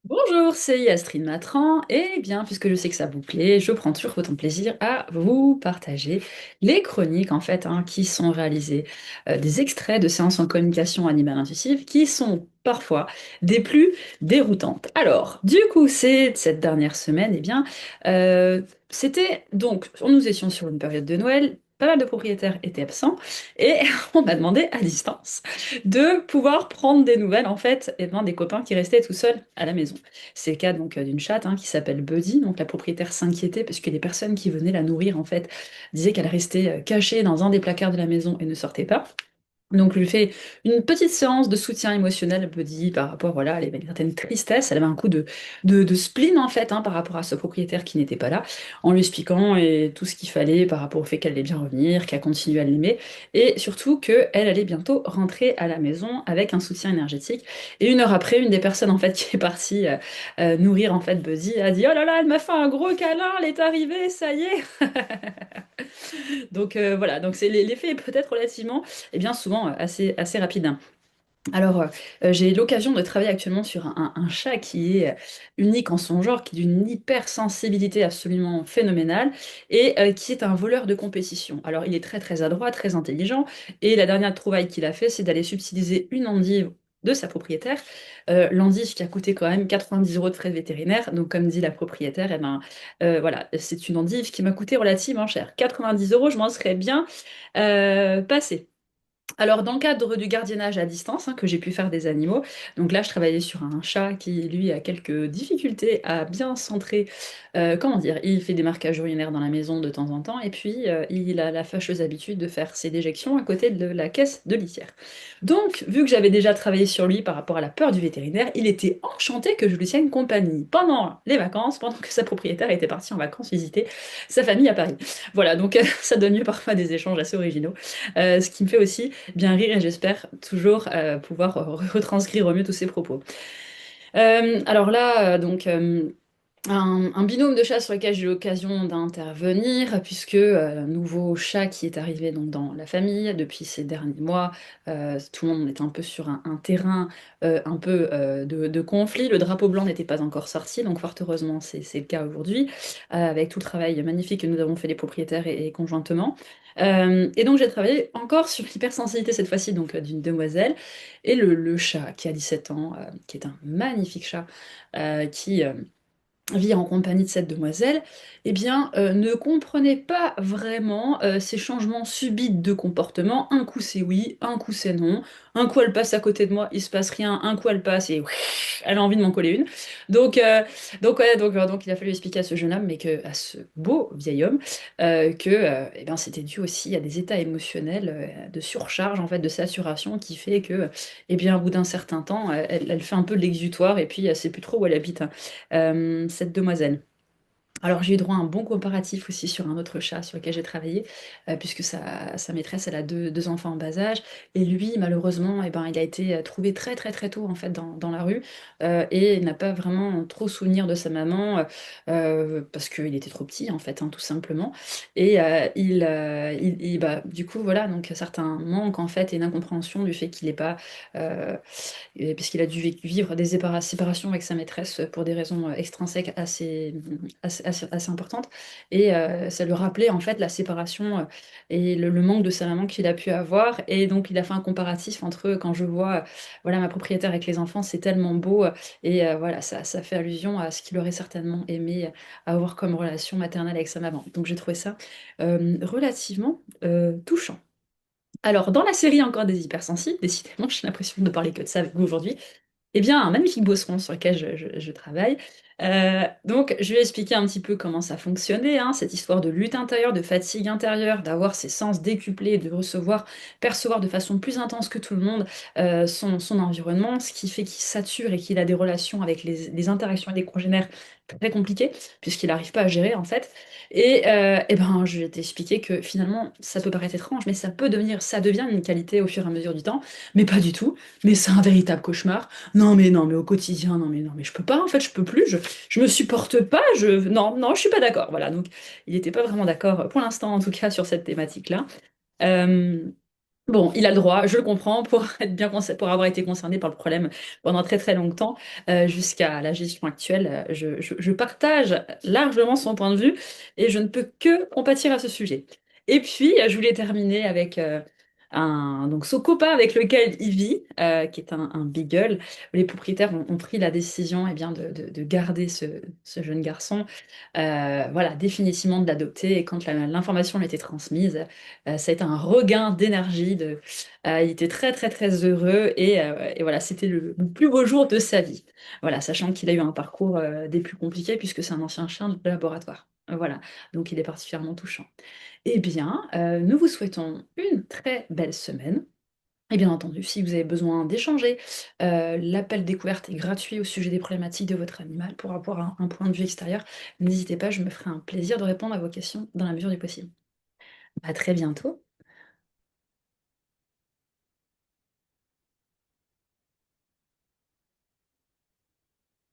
Bonjour, c'est Astrid Matran, et bien, puisque je sais que ça vous plaît, je prends toujours autant de plaisir à vous partager les chroniques, en fait, qui sont réalisées, des extraits de séances en communication animale intuitive, qui sont parfois des plus déroutantes. Alors, du coup, c'est cette dernière semaine, c'était donc, nous étions sur une période de Noël, pas mal de propriétaires étaient absents, et on m'a demandé à distance de pouvoir prendre des nouvelles en fait des copains qui restaient tout seuls à la maison. C'est le cas donc d'une chatte qui s'appelle Buddy. Donc la propriétaire s'inquiétait parce que les personnes qui venaient la nourrir en fait disaient qu'elle restait cachée dans un des placards de la maison et ne sortait pas. Donc, je lui fais une petite séance de soutien émotionnel, Buddy, par rapport, voilà, elle avait une certaine tristesse, elle avait un coup de spleen, en fait, par rapport à ce propriétaire qui n'était pas là, en lui expliquant tout ce qu'il fallait par rapport au fait qu'elle allait bien revenir, qu'elle continue à l'aimer, et surtout qu'elle allait bientôt rentrer à la maison avec un soutien énergétique. Et une heure après, une des personnes, en fait, qui est partie nourrir, en fait, Buddy, a dit: «Oh là là, elle m'a fait un gros câlin, elle est arrivée, ça y est!» Donc voilà, donc c'est l'effet est peut-être relativement, et bien souvent assez rapide. Alors, j'ai l'occasion de travailler actuellement sur un chat qui est unique en son genre, qui est d'une hypersensibilité absolument phénoménale et qui est un voleur de compétition. Alors, il est très très adroit, très intelligent, et la dernière trouvaille qu'il a fait, c'est d'aller subtiliser une endive de sa propriétaire, l'endive qui a coûté quand même 90 € de frais vétérinaires. Donc, comme dit la propriétaire, voilà, c'est une endive qui m'a coûté relativement cher. 90 €, je m'en serais bien passée. Alors, dans le cadre du gardiennage à distance, que j'ai pu faire des animaux, donc là, je travaillais sur un chat qui, lui, a quelques difficultés à bien centrer, comment dire, il fait des marquages urinaires dans la maison de temps en temps, et puis il a la fâcheuse habitude de faire ses déjections à côté de la caisse de litière. Donc, vu que j'avais déjà travaillé sur lui par rapport à la peur du vétérinaire, il était enchanté que je lui tienne compagnie pendant les vacances, pendant que sa propriétaire était partie en vacances visiter sa famille à Paris. Voilà, donc ça donne lieu parfois à des échanges assez originaux, ce qui me fait aussi bien rire et j'espère toujours pouvoir retranscrire au mieux tous ces propos. Alors là, un binôme de chats sur lequel j'ai eu l'occasion d'intervenir, puisque un nouveau chat qui est arrivé donc dans la famille depuis ces derniers mois, tout le monde est un peu sur un terrain un peu de conflit. Le drapeau blanc n'était pas encore sorti, donc fort heureusement c'est le cas aujourd'hui, avec tout le travail magnifique que nous avons fait les propriétaires et conjointement. Et donc j'ai travaillé encore sur l'hypersensibilité cette fois-ci donc d'une demoiselle et le chat qui a 17 ans, qui est un magnifique chat qui vit en compagnie de cette demoiselle, ne comprenait pas vraiment ces changements subits de comportement. Un coup c'est oui, un coup c'est non. Un coup elle passe à côté de moi, il se passe rien. Un coup elle passe et elle a envie de m'en coller une. Donc, donc il a fallu expliquer à ce jeune homme, mais que à ce beau vieil homme, que c'était dû aussi à des états émotionnels de surcharge en fait de saturation qui fait que au bout d'un certain temps, elle fait un peu de l'exutoire et puis elle sait plus trop où elle habite, cette demoiselle. Alors j'ai eu droit à un bon comparatif aussi sur un autre chat sur lequel j'ai travaillé, puisque sa maîtresse, elle a deux enfants en bas âge, et lui, malheureusement, il a été trouvé très très très tôt en fait dans la rue, et il n'a pas vraiment trop souvenir de sa maman, parce qu'il était trop petit en fait, tout simplement. Et du coup, voilà, donc certains manques en fait et une incompréhension du fait qu'il n'est pas, puisqu'il a dû vivre des séparations avec sa maîtresse pour des raisons extrinsèques assez importantes. Et ça lui rappelait en fait la séparation et le manque de sa maman qu'il a pu avoir. Et donc il a fait un comparatif entre quand je vois voilà, ma propriétaire avec les enfants, c'est tellement beau. Voilà, ça fait allusion à ce qu'il aurait certainement aimé avoir comme relation maternelle avec sa maman. Donc j'ai trouvé ça relativement touchant. Alors, dans la série encore des hypersensibles, décidément, j'ai l'impression de parler que de ça avec vous aujourd'hui, un magnifique bosseron sur lequel je travaille. Donc, je vais expliquer un petit peu comment ça fonctionnait, cette histoire de lutte intérieure, de fatigue intérieure, d'avoir ses sens décuplés, de percevoir de façon plus intense que tout le monde son environnement, ce qui fait qu'il sature et qu'il a des relations avec les interactions avec des congénères très compliquées, puisqu'il n'arrive pas à gérer en fait. Je vais t'expliquer que finalement, ça peut paraître étrange, mais ça devient une qualité au fur et à mesure du temps, mais pas du tout. Mais c'est un véritable cauchemar. Non, mais au quotidien, non, mais je peux pas, en fait, je peux plus, je me supporte pas, non, je suis pas d'accord. Voilà, donc il n'était pas vraiment d'accord, pour l'instant en tout cas, sur cette thématique-là. Euh, Bon, il a le droit, je le comprends, pour être pour avoir été concerné par le problème pendant très très longtemps, jusqu'à la gestion actuelle, je partage largement son point de vue et je ne peux que compatir à ce sujet. Et puis, je voulais terminer avec donc son copain avec lequel il vit, qui est un beagle. Les propriétaires ont pris la décision, eh bien, de garder ce jeune garçon, voilà, définitivement de l'adopter. Et quand l'information lui a été transmise, ça a été un regain d'énergie. Il était très très très heureux et voilà, c'était le plus beau jour de sa vie. Voilà, sachant qu'il a eu un parcours des plus compliqués puisque c'est un ancien chien de laboratoire. Voilà, donc il est particulièrement touchant. Eh bien, nous vous souhaitons une très belle semaine. Et bien entendu, si vous avez besoin d'échanger, l'appel découverte est gratuit au sujet des problématiques de votre animal pour avoir un point de vue extérieur. N'hésitez pas, je me ferai un plaisir de répondre à vos questions dans la mesure du possible. À très bientôt.